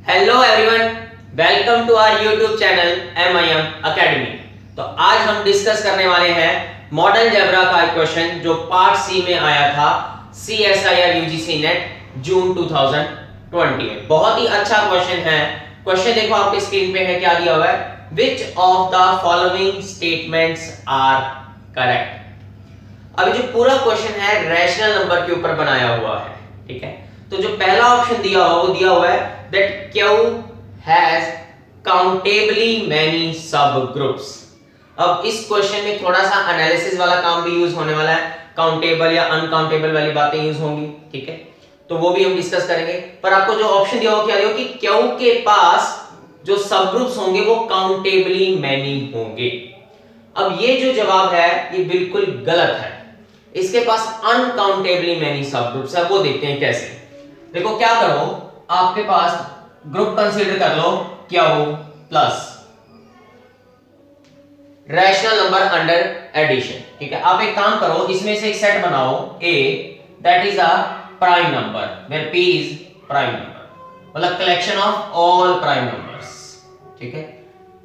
Hello everyone, welcome to our YouTube channel MIM academy. तो आज हम डिस्कस करने वाले हैं मॉडल जबरा का क्वेश्चन जो पार्ट सी में आया था CSIR UGC नेट जून 2020 में। बहुत ही अच्छा क्वेश्चन है। क्वेश्चन देखो आपके स्क्रीन पे है, क्या दिया हुआ है, which of the following statements are correct. अभी जो पूरा क्वेश्चन है रैशनल नंबर के ऊपर बनाया हुआ है, ठीक है। तो जो पहला ऑप्शन दिया हुआ वो दिया हुआ है that Q has countably many सब ग्रुप्स। अब इस क्वेश्चन में थोड़ा सा एनालिसिस वाला काम भी यूज होने वाला है, काउंटेबल या अनकाउंटेबल वाली बातें यूज होंगी, ठीक है। तो वो भी हम डिस्कस करेंगे। पर आपको जो ऑप्शन दिया हुआ क्या दिया कि Q के पास जो सब ग्रुप्स होंगे वो काउंटेबली मैनी होंगे। अब ये जो जवाब है ये बिल्कुल गलत है। इसके पास अनकाउंटेबली मैनी सब ग्रुप्स है। वो देखते हैं कैसे। देखो क्या करो, आपके पास ग्रुप कंसीडर कर लो Q plus rational number under addition, ठीक है। आप एक काम करो, इसमें से एक सेट बनाओ A that is a prime number where P is prime number, मतलब collection of all prime numbers, ठीक है।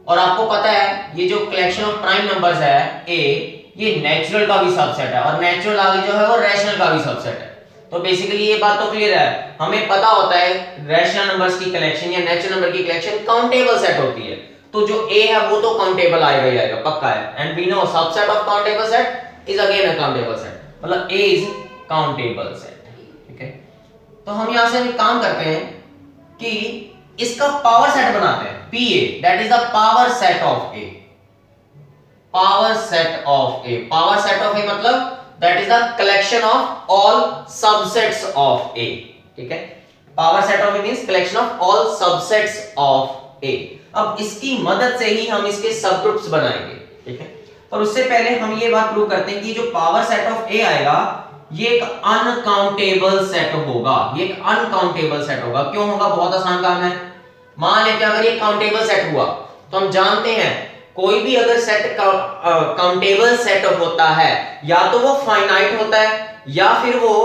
और आपको पता है ये जो कलेक्शन ऑफ प्राइम नंबर्स है A, ये नेचुरल का भी सबसेट है और नेचुरल आगे जो है वो रैशनल का भी सबसेट है। तो बेसिकली ये बात तो क्लियर है, हमें पता होता है रैशनल नंबर्स की कलेक्शन या नेचुरल नंबर की कलेक्शन काउंटेबल सेट होती है। तो जो A है वो तो काउंटेबल आएगा ही आएगा, पक्का है। And we know subset of countable set is again a countable set, मतलब A इज काउंटेबल सेट, ठीक है। तो हम यहां से एक काम करते हैं कि इसका पावर सेट बनाते हैं PA that is the power set of A। Power set of A, power set of A मतलब that is the collection of all subsets of A, ठीक है। Power set of A means collection of all subsets of A। अब इसकी मदद से ही हम इसके सब ग्रुप्स बनाएंगे, ठीक है। पर उससे पहले हम ये बात प्रूव करते हैं कि जो पावर सेट ऑफ A आएगा ये एक अनकाउंटेबल सेट होगा। ये एक अनकाउंटेबल सेट होगा। क्यों होगा? बहुत आसान काम है। मान लेते हैं अगर ये काउंटेबल सेट हुआ तो हम जानते हैं कोई भी अगर सेट काउंटेबल सेट होता है या तो वो फाइनाइट होता है या फिर वो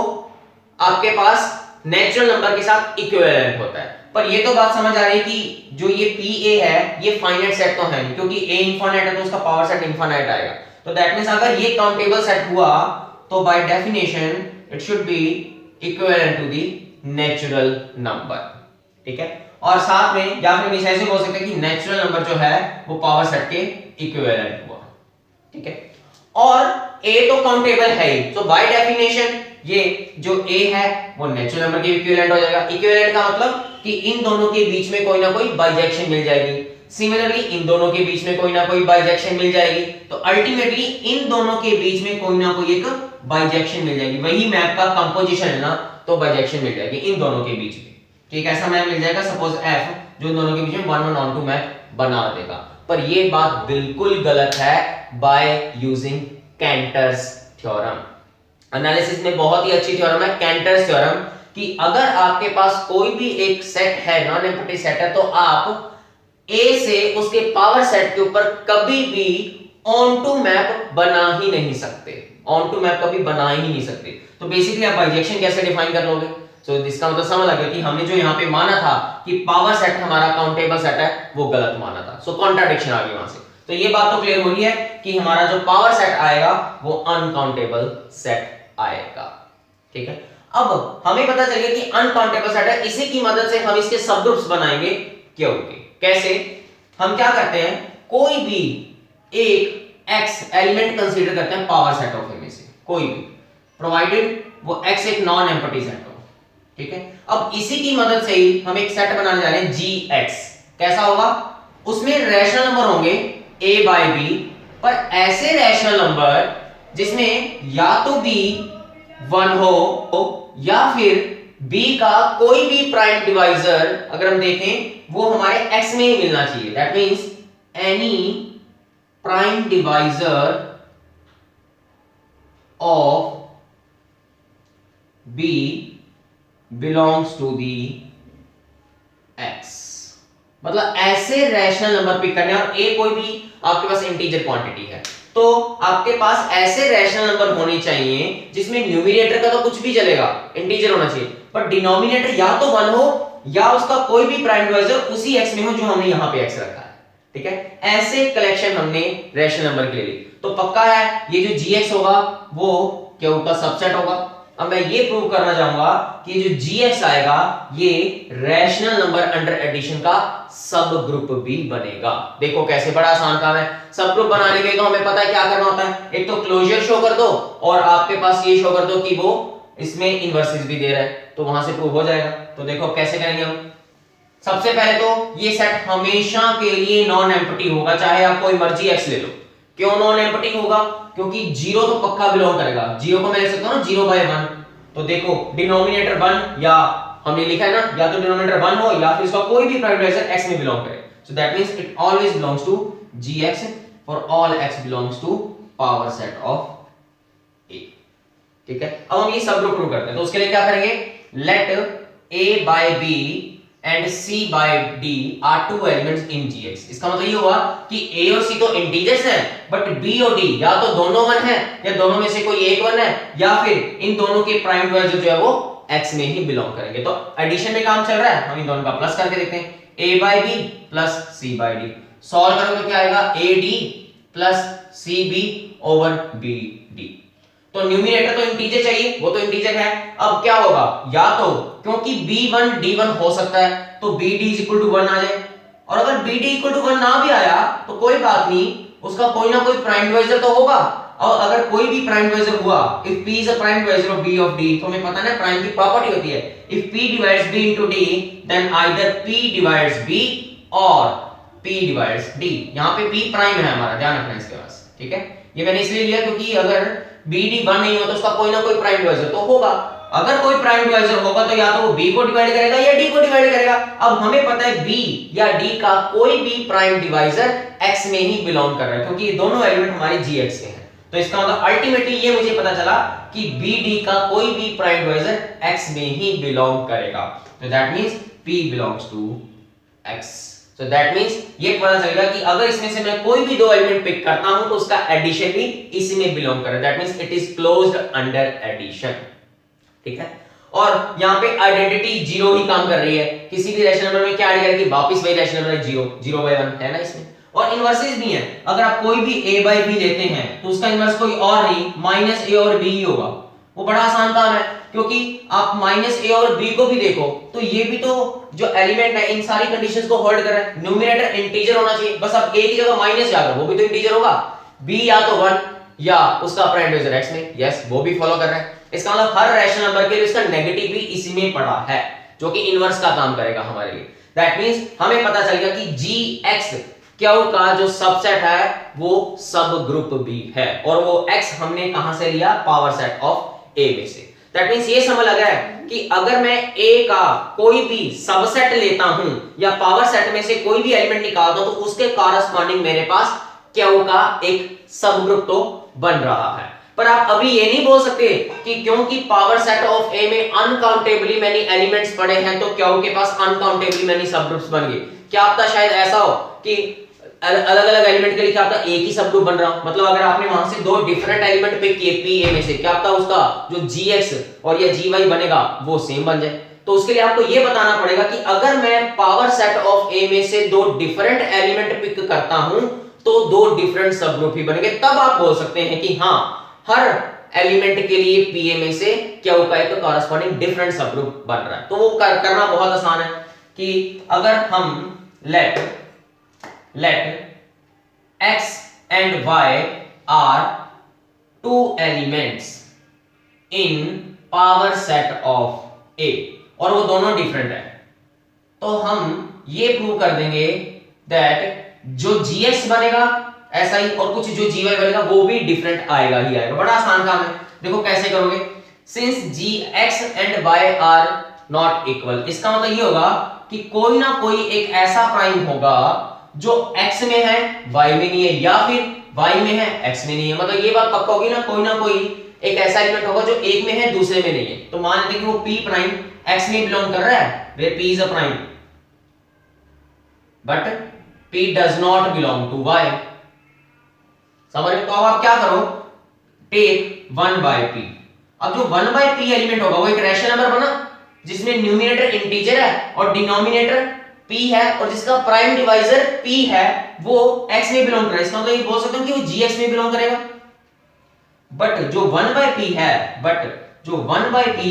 आपके पास नेचुरल नंबर के साथ इक्विवेलेंट होता है। पर ये तो बात समझ आ रही है कि जो ये PA है ये फाइनाइट सेट तो है नहीं, क्योंकि A इनफाइनाइट है तो उसका पावर सेट इनफाइनाइट आएगा। तो दैट मींस अगर ये काउंटेबल सेट हुआ तो by definition it should be equivalent to the natural number, ठीक है। और साथ में या फिर हम ऐसे बोल सकते हैं कि नेचुरल नंबर जो है वो पावर सेट के इक्विवेलेंट हुआ, ठीक है। और A तो काउंटेबल है ही, तो बाय डेफिनेशन ये जो A है वो नेचुरल नंबर के इक्विवेलेंट हो जाएगा। इक्विवेलेंट का मतलब कि इन दोनों के बीच में कोई ना कोई बाइजेक्शन मिल जाएगी। सिमिलरली इन दोनों के बीच में कोई ना कोई बाइजेक्शन मिल जाएगी। तो अल्टीमेटली इन दोनों के बीच में कोई ना कोई एक बाइजेक्शन मिल जाएगी। वही मैप का कंपोजिशन है ना, तो बाइजेक्शन मिल जाएगी इन दोनों के बीच में। ठीक, ऐसा मैप मिल जाएगा सपोज F जो इन दोनों के बीच में 1 1 on 2 मैप बना देगा। पर ये बात बिल्कुल गलत है बाय यूजिंग कैंटर्स थ्योरम। एनालिसिस में बहुत ही अच्छी थ्योरम है कैंटर्स थ्योरम, कि अगर आपके पास कोई भी एक सेट है, नॉन एम्प्टी सेट है, तो आप A से उसके पावर सेट के ऊपर कभी भी ऑन टू मैप बना ही नहीं सकते। ऑन टू मैप कभी बना ही नहीं सकते। तो बेसिकली आप बाइजेक्शन कैसे डिफाइन कर लोगे? सो इसका मतलब समझ आ गया कि हमने जो यहाँ पे माना था कि पावर सेट हमारा काउंटेबल सेट है वो गलत माना था। सो कॉन्ट्राडिक्शन आ गई वहां से। तो ये बात तो क्लियर हो रही है कि हमारा जो पावर सेट आएगा वो अनकाउंटेबल सेट आएगा, ठीक है। अब हमें पता चल गया कि अनकाउंटेबल सेट है, इसी की मदद से हम इसके सब ग्रुप्स बनाएंगे क्यों के। कैसे? हम क्या करते हैं, कोई भी एक x एलिमेंट कंसीडर करते हैं पावर सेट ऑफ A में से, कोई भी, प्रोवाइडेड वो x एक नॉन एम्प्टी सेट हो, ठीक है। अब इसी की मदद से ही हम एक सेट बनाने जा रहे हैं Gx। कैसा होगा? उसमें रैशनल नंबर होंगे A by B, पर ऐसे रैशनल नंबर जिसमें या तो B 1 हो या फिर B का कोई भी प्राइम डिवाइजर अगर हम देखें वो हमारे x में ही मिलना चाहिए। That means any prime divisor of B belongs to the x, मतलब ऐसे रैशनल नंबर पिक करने, और A कोई भी आपके पास इंटीजर क्वांटिटी है तो आपके पास ऐसे रैशनल नंबर होने चाहिए जिसमें न्यूमरेटर का तो कुछ भी चलेगा, इंटीजर होना चाहिए, पर डिनोमिनेटर या तो 1 हो या उसका कोई भी प्राइम डिवाइजर उसी x में हो जो हमने यहां पे x रखा है। ठीक है, ऐसे कलेक्शन हमने रैशनल नंबर के लिए ली, तो पक्का है ये जो gx होगा वो Q का सबसेट होगा। अब मैं ये प्रूव करना चाहूंगा कि जो gx आएगा ये रैशनल नंबर अंडर एडिशन का सब ग्रुप भी बनेगा। देखो कैसे, बड़ा आसान काम है। सब ग्रुप बनाने के लिए तो हमें पता है क्या करना होता है, एक तो क्लोजर शो कर दो और आपके पास ये शो कर दो कि वो इसमें इनवर्सेस भी दे रहा है, तो वहां से प्रूव हो जाएगा। तो देखो कैसे करेंगे हम। सबसे पहले तो ये सेट हमेशा के लिए नॉन एम्प्टी होगा, चाहे आप कोई मर्जी x ले लो। क्यों नॉन एम्प्टी होगा? क्योंकि जीरो तो पक्का बिलोंग करेगा। जीरो को मैं लिख सकता हूं ना 0/1, तो देखो डिनोमिनेटर 1 या हमने लिखा है ना, या तो डिनोमिनेटर 1 हो या फिर इसका कोई भी प्राइम डिवाइजर x में बिलोंग करे। So that means it always belongs to gx for all x belongs to power set of a। ठीक है, अब हम ये सब ग्रुप प्रूव करते हैं। तो उसके लिए क्या करेंगे, late a by b and c by d are two elements in gx। इसका मतलब ये हुआ कि a और c तो इंटीजर्स हैं, बट b और d या तो दोनों 1 है या दोनों में से कोई एक 1 है, या फिर इन दोनों के प्राइम डिवाइजर जो है वो x में ही बिलोंग करेंगे। तो एडिशन में काम चल रहा है, हम इन दोनों का प्लस करके देखते हैं। a by b plus c by d solve करोगे तो क्या आएगा, ad plus cb over bd। तो न्यूमरेटर तो इंटीजर चाहिए, वो तो इंटीजर है। अब क्या होगा, या तो क्योंकि b1 d1 हो सकता है तो bd इज इक्वल टू 1 आ जाए, और अगर bd इक्वल टू 1 ना भी आया तो कोई बात नहीं, उसका कोई ना कोई प्राइम डिवाइजर तो होगा। और अगर कोई भी प्राइम डिवाइजर हुआ, if p is a prime divisor of b of d, तो हमें पता है ना प्राइम की प्रॉपर्टी होती है, if p divides b into d then either p divides b और p डिवाइड्स d। यहां पे p प्राइम है हमारा, ध्यान रखना इसके पास। ठीक है, ये मैंने इसलिए लिया क्योंकि अगर bd 1 नहीं हो तो उसका कोई ना कोई प्राइम डिवाइजर तो होगा। अगर कोई प्राइम डिवाइजर होगा तो या तो वो b को डिवाइड करेगा या d को डिवाइड करेगा। अब हमें पता है b या d का कोई भी प्राइम डिवाइजर x में ही बिलोंग कर रहा है, क्योंकि ये दोनों एलिमेंट हमारे gx के हैं। तो इसका मतलब अल्टीमेटली ये मुझे पता चला कि bd का कोई भी प्राइम डिवाइजर x में ही बिलोंग करेगा। तो that means p belongs to x। So that means ये पता चलेगा कि अगर इसमें से मैं कोई भी दो एलिमेंट पिक करता हूं तो उसका एडिशन भी इसी में बिलोंग करे। That means it is closed under addition। ठीक है, और यहाँ पे आइडेंटिटी जीरो ही काम कर रही है। किसी भी रैशनल नंबर में क्या ऐड करेगी, वापस वही रैशनल नंबर जीरो, 0/1 है ना इसमें। और इनवर्सेस भी है, अगर आप कोई भी a by b लेते हैं तो उसका इनवर्स कोई और नहीं माइनस a और b ही होगा। वो बड़ा आसान काम है, क्योंकि आप माइनस a और b को भी देखो तो ये भी तो जो एलिमेंट है इन सारी कंडीशंस को होल्ड कर रहा है। न्यूमरेटर इंटीजर होना चाहिए, बस अब a की जगह माइनस जाकर वो भी तो इंटीजर होगा। b या तो 1 या उसका प्राइम डिवाइजर x में, यस वो भी फॉलो कर रहा है। इसका मतलब हर रैशनल नंबर के लिए इसका नेगेटिव भी इसी में पड़ा है, जो कि इनवर्स का काम करेगा हमारे लिए। दैट मींस हमें पता चल गया कि gx Q का जो सबसेट है वो सब ग्रुप भी है, और वो x हमने कहां से लिया, पावर सेट ऑफ a में से। दैट मींस ये समझ लगा है कि अगर मैं a का कोई भी सबसेट लेता हूं या पावर सेट में से कोई भी एलिमेंट निकालता हूं तो उसके कॉरस्पॉन्डिंग मेरे पास Q का एक सब ग्रुप तो बन रहा है। पर आप अभी ये नहीं बोल सकते कि क्योंकि पावर सेट ऑफ a में अनकाउंटेबली मेनी एलिमेंट्स पड़े हैं तो Q के पास अनकाउंटेबली मेनी सब ग्रुप्स बन गए। क्या आपका शायद ऐसा हो कि अलग अलग एलिमेंट के लिए क्या होता है, एक ही सब ग्रुप बन रहा हूं। मतलब अगर आपने वहां से दो डिफरेंट एलिमेंट पिक किए pa में से, क्या पता उसका जो gx और या gy बनेगा वो सेम बन जाए। तो उसके लिए आपको ये बताना पड़ेगा कि अगर मैं पावर सेट ऑफ a में से दो डिफरेंट एलिमेंट पिक करता हूं तो दो डिफरेंट सब ग्रुप ही बनेंगे, तब आप बोल सकते हैं कि हाँ हर एलिमेंट के लिए pa में से क्या का एक कॉरस्पॉन्डिंग डिफरेंट सब ग्रुप बन रहा है। तो वो करना बहुत आसान है कि अगर हम let x and y are two elements in power set of a और वो दोनों डिफरेंट है, तो हम ये प्रूव कर देंगे दैट जो gx बनेगा ऐसा ही और कुछ जो gy बनेगा वो भी डिफरेंट आएगा ही आएगा। बड़ा आसान काम है, देखो कैसे करोगे। Since gx and y are not equal, इसका मतलब ये होगा कि कोई ना कोई एक ऐसा प्राइम होगा जो x में है y में नहीं है, या फिर y में है x में नहीं है। मतलब ये बात पक्का होगी ना कोई एक ऐसा एलिमेंट होगा जो एक में है दूसरे में नहीं है। तो मान लेते हैं कि वो p प्राइम x में बिलोंग कर रहा है, where p is a prime but p does not belong to y। समझ रहे? तो अब आप क्या करो, टेक 1 by p। अब जो 1 by p एलिमेंट होगा वो एक रैशनल नंबर बना, जिसमें न्यूमरेटर इंटीजर है और डिनोमिनेटर p है और जिसका प्राइम डिवाइजर p है वो x में बिलोंग कर रहा है। इसका मतलब ये बोल सकते हो कि वो gx में बिलोंग करेगा। बट जो 1/p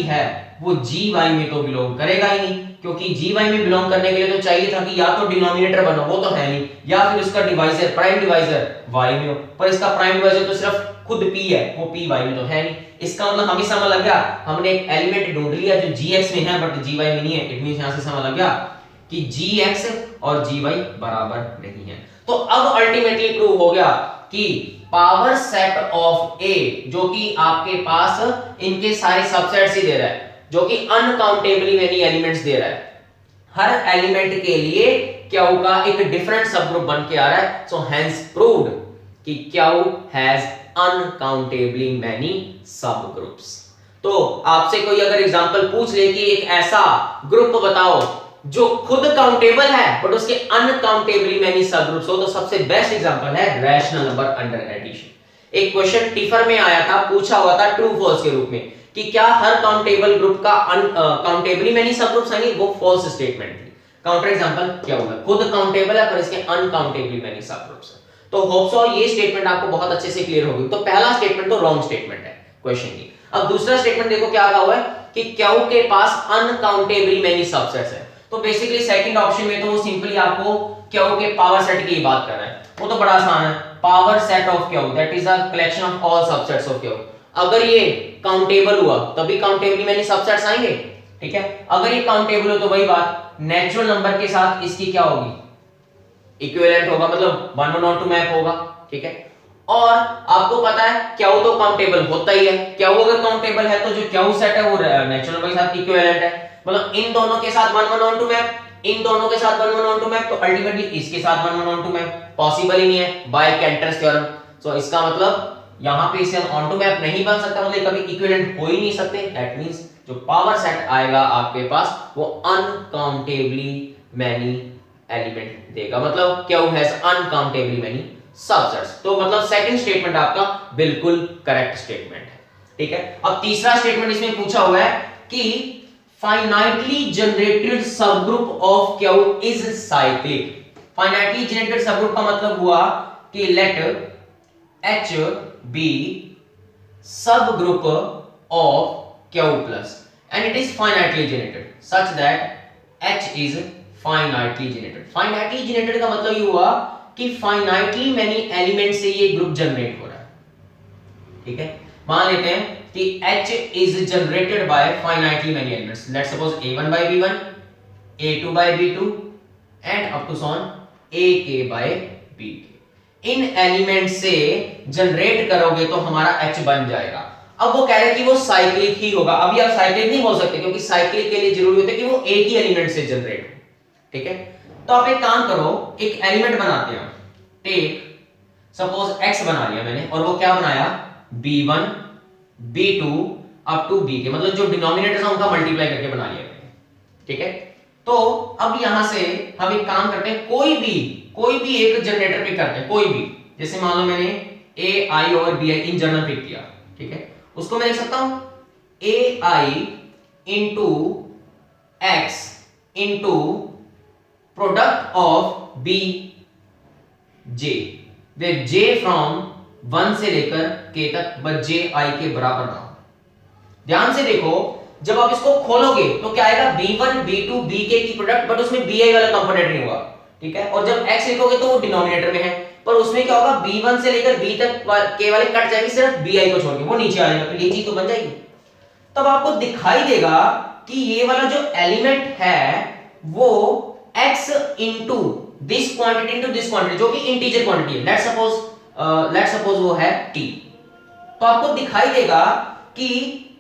है वो gy में तो बिलोंग करेगा ही नहीं, क्योंकि gy में बिलोंग करने के लिए तो चाहिए था कि या तो डिनोमिनेटर बनो, वो तो है नहीं, या फिर उसका डिवाइजर प्राइम डिवाइजर y में हो, पर इसका प्राइम डिवाइजर तो सिर्फ खुद p है, वो p y में तो है नहीं। इसका मतलब हमें समझ लग गया, हमने एक एलिमेंट ढूंढ लिया जो gx में है बट gy में नहीं है। इट मींस यहां से समझ लग गया कि gx और gy बराबर नहीं है। तो अब अल्टीमेटली प्रूव हो गया कि पावर सेट ऑफ A जो कि आपके पास इनके सारे सबसेट्स ही दे रहा है, जो कि अनकाउंटेबली मेनी एलिमेंट्स दे रहा है, हर एलिमेंट के लिए Q का एक डिफरेंट सब ग्रुप बन के आ रहा है। सो हेंस प्रूव्ड कि Q हैज अनकाउंटेबली मेनी सब ग्रुप्स। तो आपसे कोई अगर एग्जांपल पूछ ले कि एक ऐसा ग्रुप बताओ जो खुद काउंटेबल है बट उसके अनकाउंटेबली मेनी सब ग्रुप्स हो, तो सबसे बेस्ट एग्जांपल है रैशनल नंबर अंडर एडिशन। एक क्वेश्चन टिफर में आया था, पूछा हुआ था ट्रू फॉल्स के रूप में कि क्या हर काउंटेबल ग्रुप का अनकाउंटेबली मेनी सब ग्रुप्स आएंगे, वो फॉल्स स्टेटमेंट थी। काउंटर एग्जांपल क्या होगा, खुद काउंटेबल है पर इसके अनकाउंटेबली मेनी सब ग्रुप्स है। तो होप सो ये स्टेटमेंट आपको बहुत अच्छे से क्लियर होगी। तो पहला स्टेटमेंट तो रॉन्ग स्टेटमेंट है क्वेश्चन की। अब दूसरा स्टेटमेंट देखो क्या कहा हुआ है कि Q के पास अनकाउंटेबली मेनी सबसेट्स है। तो बेसिकली सेकंड ऑप्शन में तो वो सिंपली आपको Q के पावर सेट की बात कर रहा है, वो तो बड़ा आसान है। Power set of Q that is a collection of all subsets of Q। अगर ये काउंटेबल हुआ तभी काउंटेबली मेनी सबसेट्स आएंगे, ठीक है। अगर ये काउंटेबल हो तो वही बात नेचुरल नंबर के साथ इसकी क्या होगी, इक्विवेलेंट होगा, मतलब 1/1 मैप होगा, ठीक है। और आपको पता है Q तो काउंटेबल होता ही है, Q अगर काउंटेबल है तो जो Q सेट है वो नेचुरल नंबर के साथ इक्विवेलेंट है, मतलब इन दोनों के साथ 1/1 मैप, इन दोनों के साथ 1/1 मैप, तो अल्टीमेटली इसके साथ 1/1 मैप पॉसिबल ही नहीं है बाय कैंटर्स थ्योरम। सो इसका मतलब यहां पे इसे ऑन टू मैप नहीं बन सकता, मतलब कभी इक्विवेलेंट हो ही नहीं सकते। दैट मींस जो पावर सेट आएगा आपके पास वो अनकाउंटेबली मैनी एलिमेंट देगा, मतलब Q हैज अनकाउंटेबली मैनी सबसेट्स। तो मतलब सेकंड स्टेटमेंट आपका बिल्कुल करेक्ट स्टेटमेंट है, ठीक है। अब तीसरा स्टेटमेंट इसमें पूछा हुआ है कि finitely generated subgroup of Q is cyclic. Finitely generated subgroup का मतलब हुआ कि late H be subgroup of Q plus and it is finitely generated such that H is finitely generated। finitely generated का मतलब ये हुआ कि finitely many एलिमेंट से ये ग्रुप जनरेट हो रहा है, ठीक है। मान लेते हैं कि H is generated by finitely many elements, let's suppose A1 by B1, A2 by B2 and up to so on AK by BK। In element से जनरेट करोगे तो हमारा H बन जाएगा। अब वो कह रहे हैं कि वो साइक्लिक ही होगा। अभी आप साइक्लिक नहीं बोल सकते क्योंकि साइक्लिक के लिए जरूरी होता है कि वो एक ही एलिमेंट से जनरेट हो, ठीक है। तो आप एक काम करो, एक एलिमेंट बनाते हैं, टेक सपोज X बना लिया मैंने, और वो क्या बनाया B1 B2 up to BK, मतलब जो डिनोमिनेटर्स हैं उनका मल्टीप्लाई करके बना लिया मैंने, ठीक है। तो अब यहां से हम एक काम करते हैं, कोई भी एक जनरेटर पिक करते हैं, कोई भी, जैसे मान लो मैंने A I और B I इन जनरल पिक किया, ठीक है। उसको मैं लिख सकता हूं A I into X into product of B J, way J from 1 से लेकर K तक, बस J I के बराबर ना हो। ध्यान से देखो, जब आप इसको खोलोगे तो क्या आएगा B1 B2 BK की प्रोडक्ट, बट उसमें BI वाला कंपोनेंट नहीं होगा, ठीक है। और जब X लिखोगे तो वो डिनोमिनेटर में है, पर उसमें क्या होगा B1 से लेकर B तक K वाले कट जाएंगे, सिर्फ BI को छोड़ के वो नीचे आ जाएगा, तो ये चीज तो बन जाएगी। तब आपको दिखाई देगा कि ये वाला जो एलिमेंट है वो X into this quantity into this quantity, जो कि इंटीजर क्वांटिटी है, लेट्स सपोज वो है T। तो आपको दिखाई देगा कि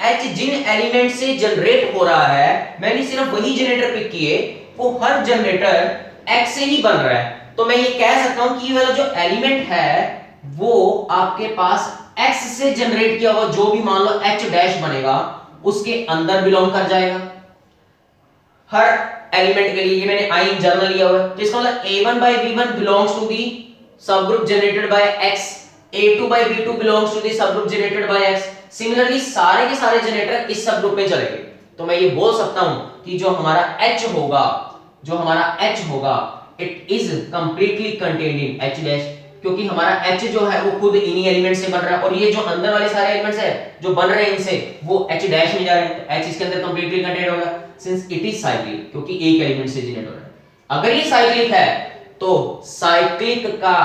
H जिन एलिमेंट से जनरेट हो रहा है, मैंने सिर्फ वही जनरेटर पिक किए, वो हर जनरेटर X से ही बन रहा है। तो मैं ये कह सकता हूं कि ये वाला जो एलिमेंट है वो आपके पास X से जनरेट किया हुआ जो भी मान लो H डैश बनेगा उसके अंदर बिलोंग कर जाएगा हर एलिमेंट के लिए। ये मैंने I इन जनरल लिया हुआ है, जिसका मतलब A1 by B1 belongs to the subgroup generated by X, A2 by B2 belongs to the subgroup generated by X। Similarly सारे के सारे जनरेटर इस सब ग्रुप में चलेंगे, तो मैं ये बोल सकता हूं कि जो हमारा H होगा it is completely contained in H dash, क्योंकि हमारा H जो है वो खुद इन्हीं एलिमेंट से बन रहा है और ये जो अंदर वाले सारे एलिमेंट्स है जो बन रहे हैं इनसे वो H डैश में जा रहे हैं, तो H इसके अंदर कंप्लीटली कंटेन्ड होगा सिंस इट इज साइक्लिक, क्योंकि एक एलिमेंट से जनरेट हो रहा है। अगर ये साइक्लिक है तो साइक्लिक का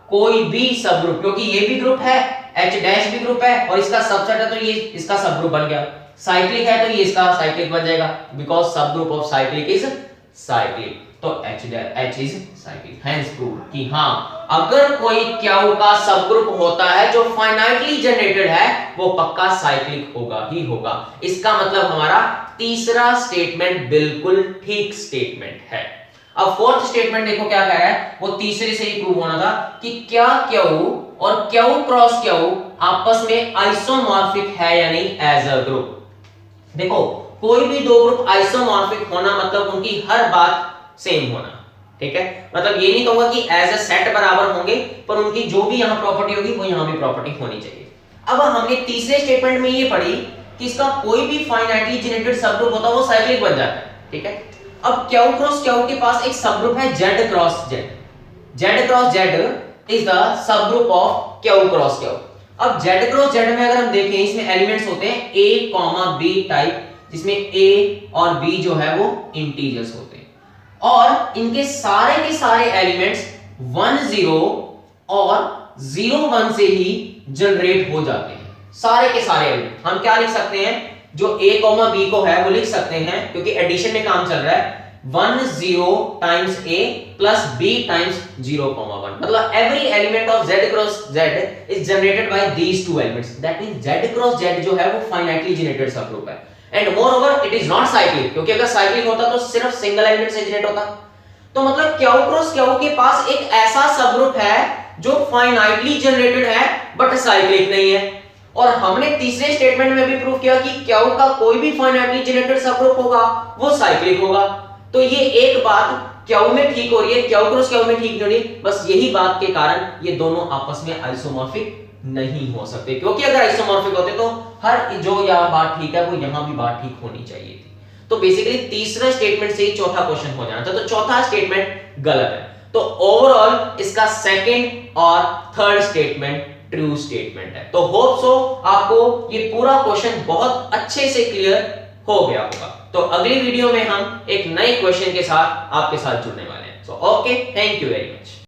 कोई भी सब ग्रुप, क्योंकि ये भी ग्रुप है H डैश भी ग्रुप है और इसका सबसेट है तो ये इसका सब ग्रुप बन गया, साइक्लिक है तो ये इसका साइक्लिक बन जाएगा बिकॉज़ सब group of cyclic is cyclic, तो H is cyclic. Hence prove कि हां अगर कोई क्यू का सब ग्रुप होता है जो फाइनाइटली जनरेटेड है वो पक्का साइक्लिक होगा ही होगा। इसका मतलब हमारा तीसरा स्टेटमेंट बिल्कुल ठीक स्टेटमेंट है। अब फोर्थ स्टेटमेंट देखो क्या कह रहा है, वो तीसरे से ही प्रूव होना था कि क्या क्यू और क्यू क्रॉस क्यू आपस में आइसोमॉर्फिक है या नहीं एज अ ग्रुप। देखो कोई भी दो ग्रुप आइसोमॉर्फिक होना मतलब उनकी हर बात सेम होना, ठीक है, मतलब ये नहीं कहूंगा कि एज अ सेट बराबर होंगे पर उनकी जो भी यहां प्रॉपर्टी होगी वो यहां भी प्रॉपर्टी होनी चाहिए। अब हमने तीसरे स्टेटमेंट में ये पढ़ी कि इसका कोई भी फाइनाइटली जनरेटेड सब ग्रुप होता है वो साइक्लिक बन जाता है, ठीक है। अब क्यू क्रॉस क्यू के पास एक सब ग्रुप है Z cross Z, Z cross Z is the sub group of Q cross Q. अब Z क्रॉस Z में अगर हम देखें इसमें एलिमेंट्स होते हैं A, B टाइप, जिसमें A और B जो है वो इंटीजर्स होते हैं और इनके सारे के सारे एलिमेंट्स 1 0 और 0 1 से ही जनरेट हो जाते हैं। सारे के सारे एलिमेंट हम क्या लिख सकते हैं, जो A, B को है वो लिख सकते हैं क्योंकि एडिशन में काम चल रहा है 1 0 times A plus B times 0, 1, मतलब every element of Z cross Z is generated by these two elements, that means Z cross Z जो है वो फाइनाइटली जनरेटेड सब ग्रुप है and moreover it is not cyclic, क्योंकि अगर cyclic होता तो सिर्फ सिंगल एलिमेंट से जनरेट होता। तो मतलब क्यू क्रॉस क्यू के पास एक ऐसा सब ग्रुप है जो फाइनाइटली जनरेटेड है बट साइक्लिक नहीं है। और हमने तीसरे स्टेटमेंट में भी प्रूव किया कि क्यू का कोई भी फाइनाइटली जनरेटेड सब ग्रुप होगा वो साइक्लिक होगा। तो ये एक बात क्यू में ठीक हो रही है, क्यू क्रॉस क्यू में ठीक नहीं हो रही, बस यही बात के कारण ये दोनों आपस में आइसोमॉर्फिक नहीं हो सकते, क्योंकि अगर आइसोमॉर्फिक होते तो हर जो यहां बात ठीक है वो यहां भी बात ठीक होनी चाहिए थी। तो बेसिकली तीसरा स्टेटमेंट से ही चौथा क्वेश्चन हो जाना था, तो चौथा स्टेटमेंट गलत है। तो ओवरऑल इसका सेकंड और थर्ड स्टेटमेंट ट्रू स्टेटमेंट है। तो होप सो आपको ये पूरा क्वेश्चन बहुत अच्छे से क्लियर हो गया होगा। तो अगली वीडियो में हम एक नए क्वेश्चन के साथ आपके साथ जुड़ने वाले हैं। So okay, thank you very much.